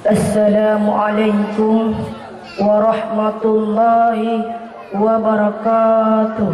Assalamualaikum warahmatullahi wabarakatuh.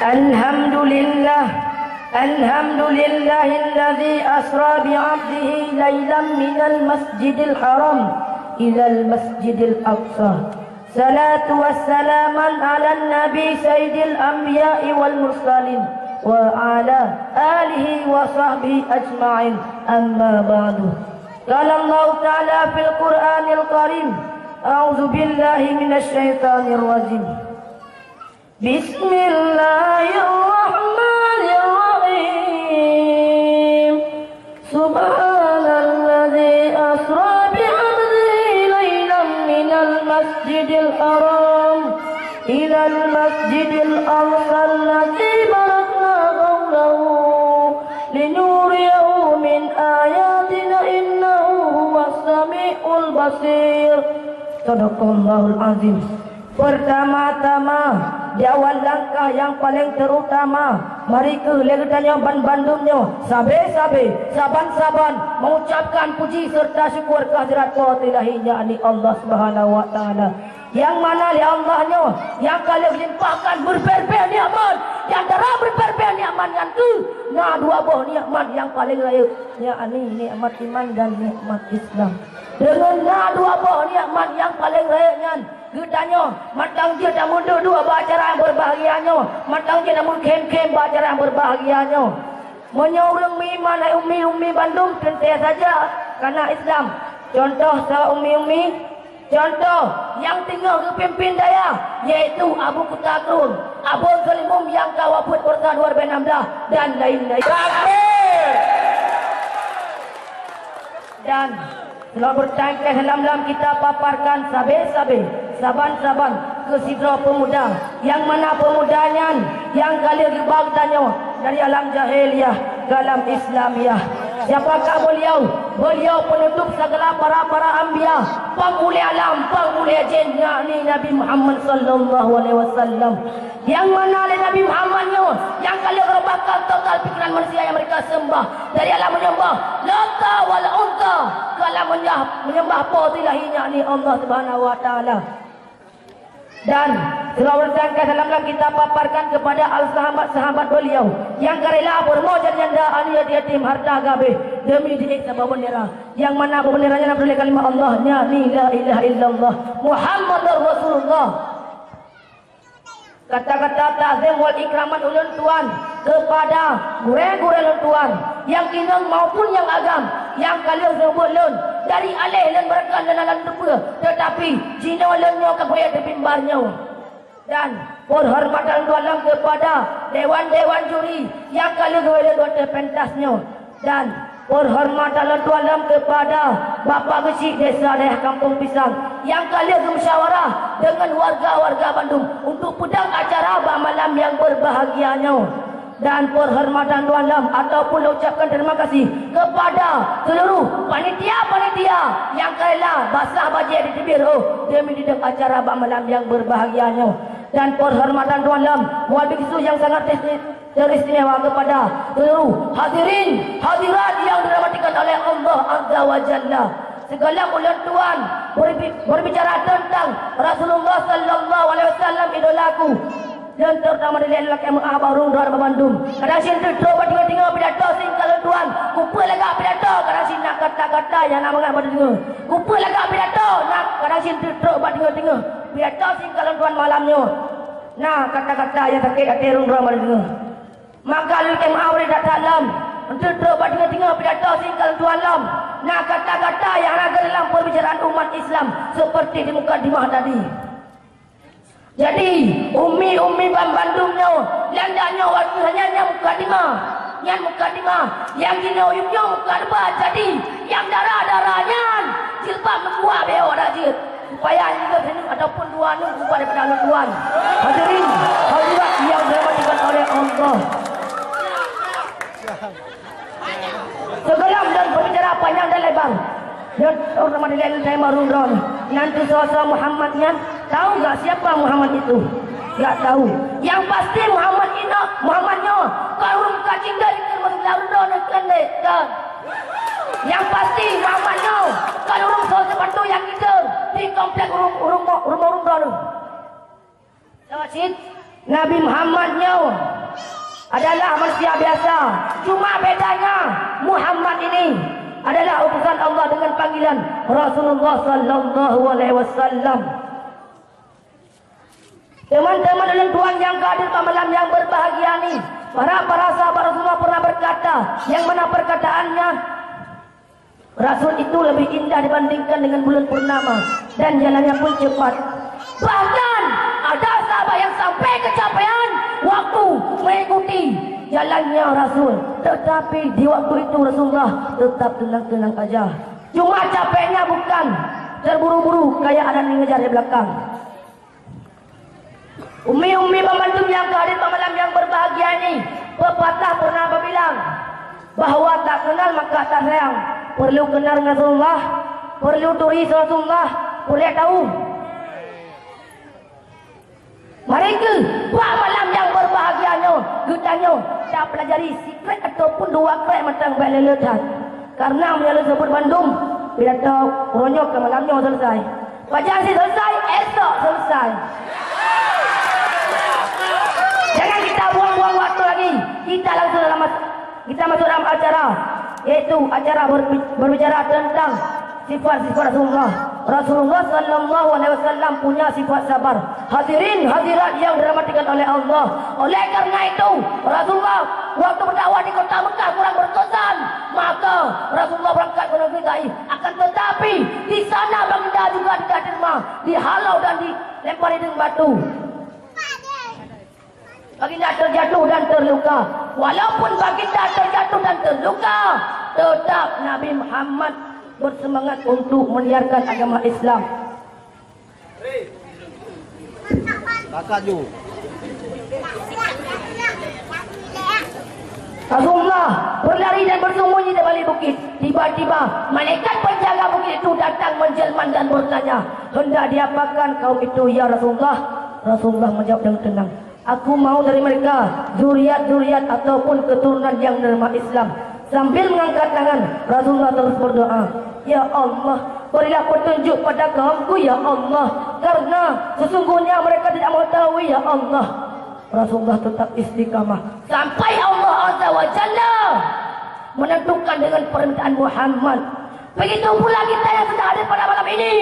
Alhamdulillahilladzi asra bi'abdihi laylan minal masjidil haram ilal masjidil aqsa. Salatu wassalaman ala nabi sayyidil anbiya'i wal mursalin wa ala alihi wa sahbihi ajma'in, amma ba'du. Qala Allah ta'ala fil Qur'anil Karim, a'udzu billahi minasy syaithanir rajim. Bismillahirrahmanirrahim. Subhanalladzi asra bi'abdihi laylan minal masjidil haram ilal masjidil aqsa alladzi barakna hawlahu linuriyahu min ayatina innahu huwas samiul basir. Sadaqallahul azim. Pertama-tama, di awal langkah yang paling terutama, mari ke legedanya Bandungnya, saban-saban mengucapkan puji serta syukur kehadirat Ilahinya ani Allah Subhanahu wa taala. Yang mana li Allahnya yang kalian limpahkan berber-ber nikmat, di antara berber-ber nikmat yang tu, nah dua buah nikmat yang paling raya, ya ani nikmat iman dan nikmat Islam. Dengan nah dua buah nikmat yang paling raya nya gedanya, matang dia dah mundur dua bacara yang berbahagianya, matang dia dah mundur kem-kem bacara yang berbahagianya. Menyorong iman umi Bandung tentu saja karena Islam. Contoh sa umi, contoh yang tinggal ke pimpin daya, yaitu Abu Kutakrun, Abu Zalimum yang kawaput Porta 2016 dan lain-lain. Dan telah bertangkai dalam kita paparkan saban-saban ke sidra pemuda, yang mana pemudanya yang kalian dibagtanya dari alam jahiliyah ke alam Islamiyah. Siapakah beliau? Beliau penutup segala para anbiya, pengulia alam, pengulia jin, yakni Nabi Muhammad sallallahu alaihi wasallam. Yang mana oleh Nabi Muhammadnya yang kalian merubahkan total pikiran manusia yang mereka sembah dari alam menyembah Lata wal Unta ke alam menyembah Ilahinya ni Allah Subhanahu wa taala. Dan selawatan dalam kita paparkan kepada al-sahabat beliau yang rela bermojar janda alia yatim harta gabe demi diik sebuah bendera, yang mana benderanya Nabi kalimah Allahnya la ilaha illallah Muhammadur Rasulullah. Kata-kata ta'zim wal ikramat ulun tuan kepada gure-gure ulun tuan yang kinang maupun yang agam yang kalian sebut lun dari alih dan berkan dan alam lupa, tetapi jina ulunnya kegoyak di mimbarnya. Dan penghormatan dalam kepada dewan-dewan juri yang kalian goyak di pentasnya. Dan penghormatan dalam kepada Bapak Kecik Desa Daerah Kampung Pisang yang kalian bermusyawarah dengan warga-warga Bandung untuk pedang acara malam yang berbahagianya. Dan penghormatan dalam ataupun ucapkan terima kasih kepada seluruh panitia yang rela basah bajai di tibir demi didak acara malam yang berbahagianya. Dan penghormatan dalam wabisu yang sangat teristimewa kepada seluruh hadirat yang dirahmatikan oleh Allah Azza wa Jalla. Segala ulat tuan berbicara tentang Rasulullah sallallahu alaihi wasallam idolaku, dan terutama dari lelaki yang baru dari Bandung. Kadang sini tercoba tinggal pidato singkal tuan, kumpul lagi pidato. Kadang sini nak kata-kata yang nama kan pada dengar. Kumpul lagi pidato, nak kadang sini tercoba tinggal pidato singkal tuan malamnya. Nah kata-kata yang sakit hati orang pada dengar. Maka lelaki yang awal dah dalam untuk tercoba tinggal pidato singkal tuan lam. Nah kata-kata yang ada dalam perbicaraan umat Islam seperti di mukadimah tadi. Jadi umi Bandungnya landanya waktu hanya mukadimah yang dinoyumnya mukadimah. Jadi yang darahnya jilbab menguap beo rajin supaya juga sini ataupun dua nu kepada daripada tuan. Hadirin hadirat yang dirahmati oleh Allah. Segala dan berbicara panjang dan lebar. Dan orang Madinah saya marundron. Nanti sosok Muhammadnya, tahu tak siapa Muhammad itu? Tak tahu. Yang pasti Muhammadnya kalau kacing dari kermas larundron kendekan. Yang pasti mamanya kalau urung soal sepandu yang kita di komplek urung baru. Tawassid Nabi Muhammadnya adalah manusia biasa. Cuma bedanya Muhammad ini adalah utusan Allah dengan panggilan Rasulullah sallallahu alaihi wasallam. Teman-teman dan tuan yang hadir pada malam yang berbahagia ini, para sahabat Rasulullah pernah berkata, yang mana perkataannya, Rasul itu lebih indah dibandingkan dengan bulan purnama dan jalannya pun cepat. Bahkan ada sahabat yang sampai kecapean waktu mengikuti jalannya Rasul, tetapi di waktu itu Rasulullah tetap tenang-tenang aja. Cuma capeknya bukan terburu-buru kayak ada yang ngejar di belakang. Umi-umi pembantu yang hadir pada malam yang berbahagia ini, pepatah pernah berbilang bahwa tak kenal maka tak sayang. Perlu kenal Rasulullah, perlu turis Rasulullah, boleh tahu. Mereka pada malam yang berbahagianya, gutanya tak pelajari secret ataupun dua krek matang beleletan. Karena menyala sebut Bandung, bila tahu ronyok ke malamnya selesai. Pajak si selesai, esok selesai. Jangan kita buang-buang waktu lagi. Kita langsung kita masuk dalam acara, yaitu acara berbicara tentang sifat-sifat Rasulullah. Rasulullah sallallahu alaihi wasallam punya sifat sabar. Hadirin hadirat yang dirahmati oleh Allah. Oleh karena itu, Rasulullah waktu berdakwah di kota Mekah kurang berkesan, maka Rasulullah berangkat ke negeri Taif. Akan tetapi di sana baginda juga tidak terima, dihalau dan dilempari dengan batu. Baginda terjatuh dan terluka. Walaupun baginda terjatuh dan terluka, tetap Nabi Muhammad bersemangat untuk menyiarkan agama Islam. Rasulullah berlari dan bersembunyi di balik bukit. Tiba-tiba malaikat penjaga bukit itu datang menjelman dan bertanya, hendak diapakan kaum itu ya Rasulullah? Rasulullah menjawab dengan tenang, aku mau dari mereka zuriat-zuriat ataupun keturunan yang menerima Islam. Sambil mengangkat tangan, Rasulullah terus berdoa, ya Allah, berilah petunjuk pada kaumku ya Allah, karena sesungguhnya mereka tidak mengetahui ya Allah. Rasulullah tetap istiqamah sampai Allah Azza wa Jalla menentukan dengan permintaan Muhammad. Begitu pula kita yang sedang hadir pada malam ini,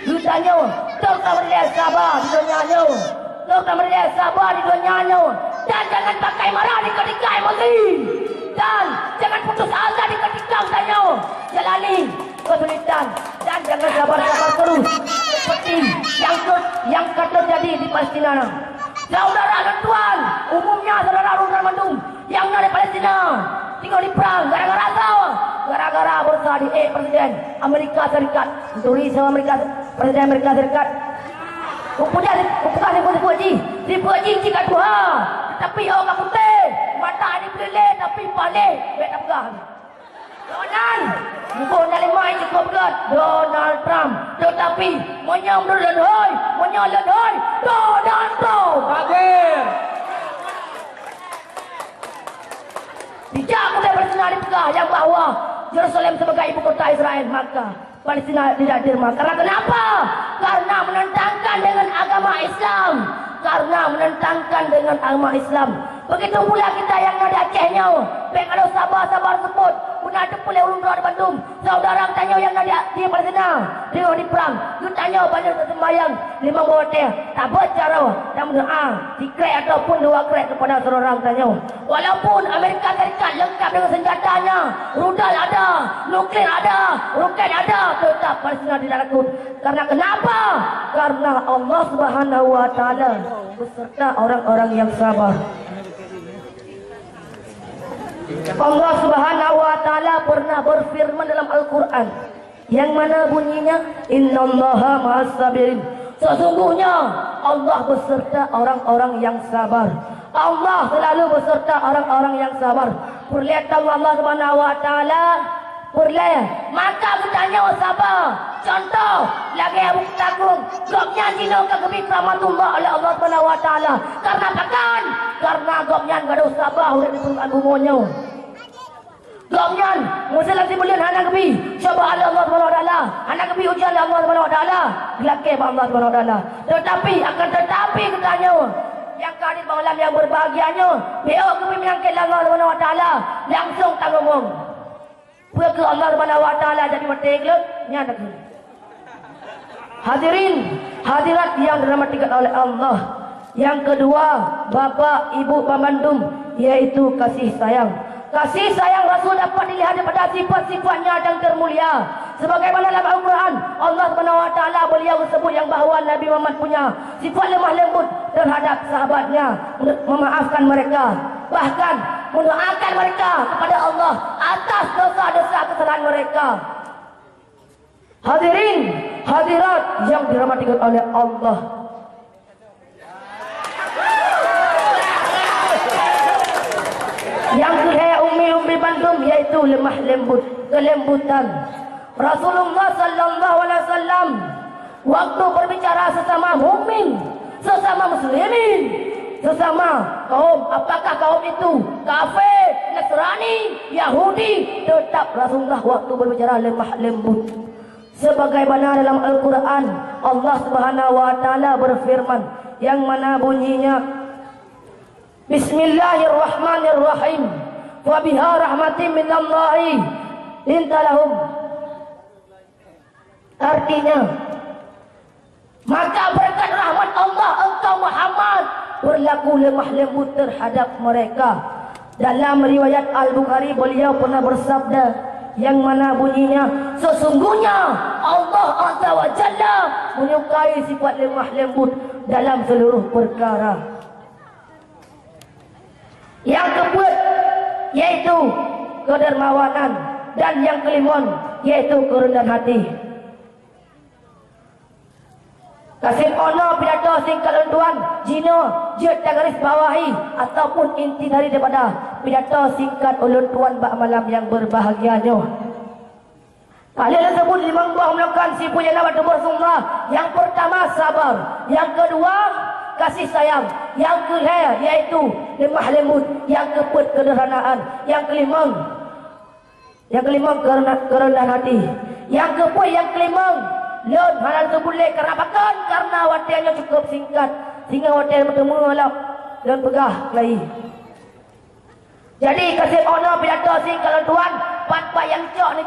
ditanya terutama dia sabar di dunianya, terutama dia sabar di dunianya, dan jangan pakai marah di ketika emosi, dan jangan putus asa di ketika usahanya jalani kesulitan, dan jangan sabar-sabar terus seperti yang terjadi di Palestina. Saudara dan tuan, umumnya saudara orang Bandung yang dari Palestina tinggal di perang gara-gara apa? Gara-gara berusaha di Presiden Amerika Serikat, turis Presiden Amerika Serikat. Kemudian dipuji jika Tuhan, tetapi orang putih mata dipilih tapi balik beda pegang. Donald lima cukup berat Donald Trump, tetapi menyambut hoi Donald Trump. Akhir. Bijak mulai Palestina dipegang yang bahwa Yerusalem sebagai ibu kota Israel, maka Palestina tidak diterima. Karena kenapa? Karena menentangkan dengan agama Islam. Karena menentangkan dengan agama Islam. Begitu pula kita yang ada Acehnya. Baik kalau sabar-sabar sebut pun ada pula ulun di Bandung. Saudara tanya yang ada di Palestina, dia di perang. Dia tanya banyak sembahyang 5 waktu. Tak bercara dan berdoa dikrek ataupun 2 krek kepada seorang tanya. Walaupun Amerika Serikat lengkap dengan senjatanya, rudal ada, nuklir ada, roket ada, tetap Palestina tidak takut. Karena kenapa? Karena Allah Subhanahu wa taala beserta orang-orang yang sabar. Allah Subhanahu wa taala pernah berfirman dalam Al-Qur'an yang mana bunyinya innallaha ma'as sabirin. Sesungguhnya Allah beserta orang-orang yang sabar. Allah selalu beserta orang-orang yang sabar. Perlihatkan Allah Subhanahu wa taala perlihat maka bertanya sabar. Contoh lagi Abu Tagung gopnya jino kegebi rahmatullah oleh Allah Subhanahu wa taala. Karena pekan, karena gopnya enggak ada sabar oleh diturunkan bumonya. Gomnyan, musa lang sibulian anak kebi. Coba Allah Subhanahu wa taala. Anak kebi ujian Allah Subhanahu wa taala. Gelake Allah Subhanahu wa taala. Tetapi katanya yang kadit malam yang berbahagianya, beo kebi menyangkit Allah Subhanahu wa taala, langsung tanggung. Puya ke Allah Subhanahu wa taala jadi mati gelut nya nak. Hadirin, hadirat yang dirahmati oleh Allah. Yang kedua, Bapak Ibu pemandum, yaitu kasih sayang. Kasih sayang Rasul dapat dilihat daripada sifat-sifatnya yang termulia. Sebagaimana dalam Al-Quran, Allah SWT beliau sebut yang bahawa Nabi Muhammad punya sifat lemah lembut terhadap sahabatnya, memaafkan mereka, bahkan mendoakan mereka kepada Allah atas dosa-dosa kesalahan mereka. Hadirin, hadirat yang dirahmati oleh Allah. Yang kedua ummi bandum, yaitu lemah lembut, kelembutan. Rasulullah sallallahu alaihi wasallam waktu berbicara sesama mukmin, sesama muslimin, sesama kaum, apakah kaum itu kafir, Nasrani, Yahudi, tetap Rasulullah waktu berbicara lemah lembut. Sebagaimana dalam Al-Quran Allah Subhanahu wa taala berfirman yang mana bunyinya Bismillahirrahmanirrahim. Wa biha rahmatin minallahi lintalahum. Artinya, maka berkat rahmat Allah engkau Muhammad berlaku lemah lembut terhadap mereka. Dalam riwayat Al-Bukhari beliau pernah bersabda yang mana bunyinya, sesungguhnya Allah Azza wa Jalla menyukai sifat lemah lembut dalam seluruh perkara. Yang kedua yaitu kedermawanan, dan yang kelima yaitu kerendahan hati. Kasih ono pidato singkat tuan jino jet garis bawahi ataupun inti daripada pidato singkat ulun tuan bak malam yang berbahagianya. Kalian sebut 5 buah melakukan sipu yang dapat Rasulullah. Yang pertama sabar, yang kedua kasih sayang, yang kedua yaitu lemah lembut, yang keempat kederhanaan, yang kelima kerendahan hati, yang kelima leun halal tu boleh karena bahkan karena watiannya cukup singkat sehingga watian bertemu lap dan begah lagi. Jadi kasih ono pidato singkat tuan pat yang cok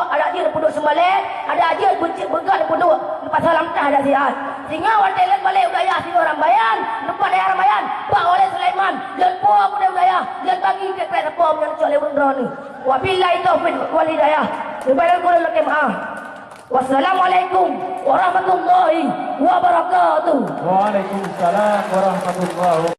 ada dia puduk sembalik, ada dia buncit begah puduk pasal lamtah ada sihat. Sehingga watian balik budaya sini orang bayan, depan daerah bayan, Pak oleh Sulaiman dan puak budaya dan bagi ke kereta pom yang cok lewat drone. Wabillahi taufiq wal hidayah. Sebaiknya kurang lagi maaf. Wassalamualaikum warahmatullahi wabarakatuh. Waalaikumsalam warahmatullahi wabarakatuh.